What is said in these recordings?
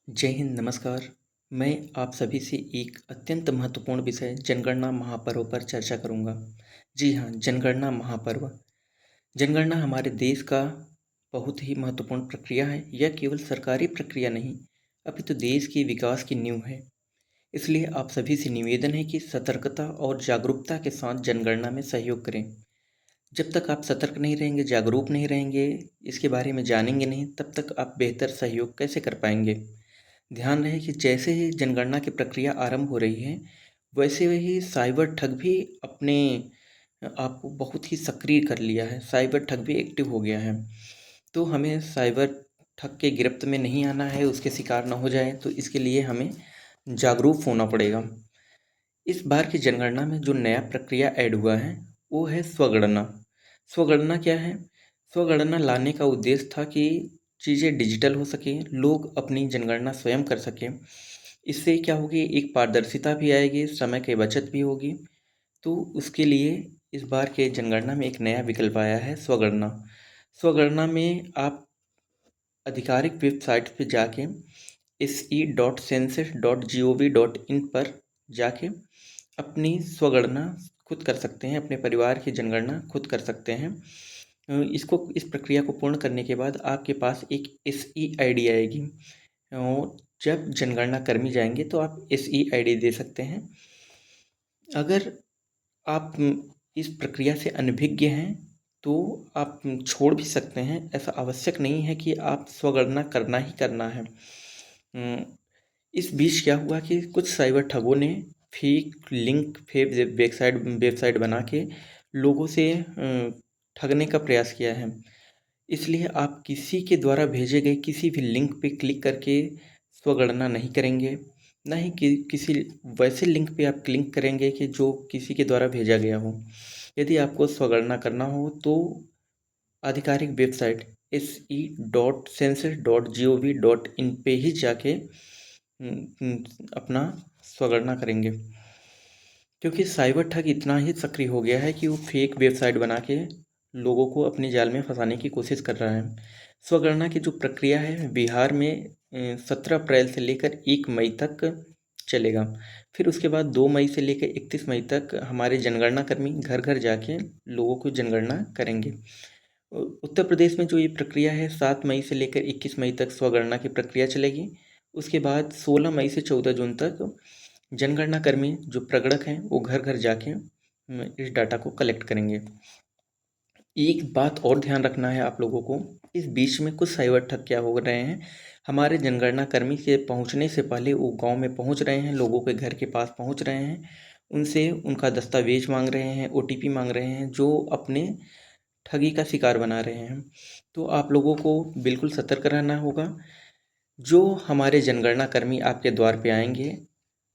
जय हिंद, नमस्कार। मैं आप सभी से एक अत्यंत महत्वपूर्ण विषय जनगणना महापर्व पर चर्चा करूंगा। जी हाँ, जनगणना महापर्व। जनगणना हमारे देश का बहुत ही महत्वपूर्ण प्रक्रिया है। यह केवल सरकारी प्रक्रिया नहीं, अपितु देश के विकास की नींव है। इसलिए आप सभी से निवेदन है कि सतर्कता और जागरूकता के साथ जनगणना में सहयोग करें। जब तक आप सतर्क नहीं रहेंगे, जागरूक नहीं रहेंगे, इसके बारे में जानेंगे नहीं, तब तक आप बेहतर सहयोग कैसे कर पाएंगे। ध्यान रहे कि जैसे ही जनगणना की प्रक्रिया आरंभ हो रही है, वैसे ही साइबर ठग भी अपने आप को बहुत ही सक्रिय कर लिया है। साइबर ठग भी एक्टिव हो गया है। तो हमें साइबर ठग के गिरफ्त में नहीं आना है, उसके शिकार ना हो जाए, तो इसके लिए हमें जागरूक होना पड़ेगा। इस बार की जनगणना में जो नया प्रक्रिया ऐड हुआ है, वो है स्वगणना। स्वगणना क्या है? स्वगणना लाने का उद्देश्य था कि चीज़ें डिजिटल हो सके, लोग अपनी जनगणना स्वयं कर सकें। इससे क्या होगी, एक पारदर्शिता भी आएगी, समय की बचत भी होगी। तो उसके लिए इस बार के जनगणना में एक नया विकल्प आया है, स्वगणना। स्वगणना में आप आधिकारिक वेबसाइट पे जाके se.census.gov.in पर जाके अपनी स्वगणना खुद कर सकते हैं, अपने परिवार की जनगणना खुद कर सकते हैं। इस प्रक्रिया को पूर्ण करने के बाद आपके पास एक SE ID आएगी। जब जनगणना कर्मी जाएंगे तो आप SE ID दे सकते हैं। अगर आप इस प्रक्रिया से अनभिज्ञ हैं तो आप छोड़ भी सकते हैं। ऐसा आवश्यक नहीं है कि आप स्वगणना करना ही करना है। इस बीच क्या हुआ कि कुछ साइबर ठगों ने फेक लिंक, फेक वेबसाइट बना के लोगों से ठगने का प्रयास किया है। इसलिए आप किसी के द्वारा भेजे गए किसी भी लिंक पे क्लिक करके स्वगणना नहीं करेंगे। ना ही किसी वैसे लिंक पे आप क्लिक करेंगे कि जो किसी के द्वारा भेजा गया हो। यदि आपको स्वगणना करना हो तो आधिकारिक वेबसाइट se.census.gov.in पे ही जाके अपना स्वगणना करेंगे। क्योंकि साइबर ठग इतना ही सक्रिय हो गया है कि वो फेक वेबसाइट बना के लोगों को अपने जाल में फंसाने की कोशिश कर रहा है। स्वगणना की जो प्रक्रिया है, बिहार में 17 अप्रैल से लेकर 1 मई तक चलेगा। फिर उसके बाद 2 मई से लेकर 31 मई तक हमारे जनगणना कर्मी घर घर जाके लोगों को जनगणना करेंगे। उत्तर प्रदेश में जो ये प्रक्रिया है, 7 मई से लेकर 21 मई तक स्वगणना की प्रक्रिया चलेगी। उसके बाद 16 मई से 14 जून तक जनगणना कर्मी जो प्रगणक हैं वो घर घर जाके इस डाटा को कलेक्ट करेंगे। एक बात और ध्यान रखना है आप लोगों को, इस बीच में कुछ साइबर ठग क्या हो रहे हैं, हमारे जनगणना कर्मी के पहुंचने से पहले वो गांव में पहुंच रहे हैं, लोगों के घर के पास पहुंच रहे हैं, उनसे उनका दस्तावेज मांग रहे हैं, OTP मांग रहे हैं, जो अपने ठगी का शिकार बना रहे हैं। तो आप लोगों को बिल्कुल सतर्क रहना होगा। जो हमारे जनगणना कर्मी आपके द्वार पे आएंगे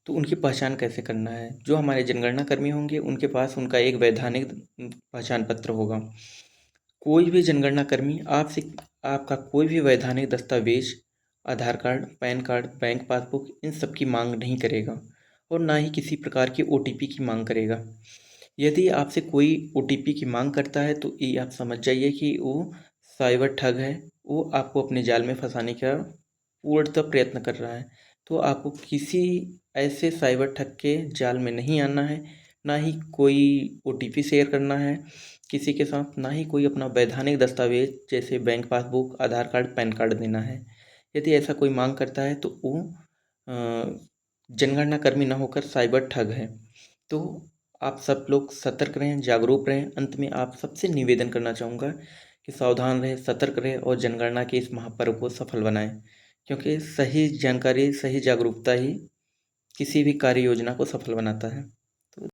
तो उनकी पहचान कैसे करना है। जो हमारे जनगणना कर्मी होंगे उनके पास उनका एक वैधानिक पहचान पत्र होगा। कोई भी जनगणना कर्मी आपसे आपका कोई भी वैधानिक दस्तावेज, Aadhaar card, PAN card, bank passbook, इन सब की मांग नहीं करेगा और ना ही किसी प्रकार की OTP की मांग करेगा। यदि आपसे कोई OTP की मांग करता है तो ये आप समझ जाइए कि वो साइबर ठग है। वो आपको अपने जाल में फंसाने का पूर्णतः प्रयत्न कर रहा है। तो आपको किसी ऐसे साइबर ठग के जाल में नहीं आना है, ना ही कोई OTP शेयर करना है किसी के साथ, ना ही कोई अपना वैधानिक दस्तावेज जैसे बैंक पासबुक, आधार कार्ड, पैन कार्ड देना है। यदि ऐसा कोई मांग करता है तो वो जनगणना कर्मी ना होकर साइबर ठग है। तो आप सब लोग सतर्क रहें, जागरूक रहें। अंत में आप सबसे निवेदन करना चाहूँगा कि सावधान रहें, सतर्क रहें और जनगणना के इस महापर्व को सफल बनाएं, क्योंकि सही जानकारी, सही जागरूकता ही किसी भी कार्य योजना को सफल बनाता है।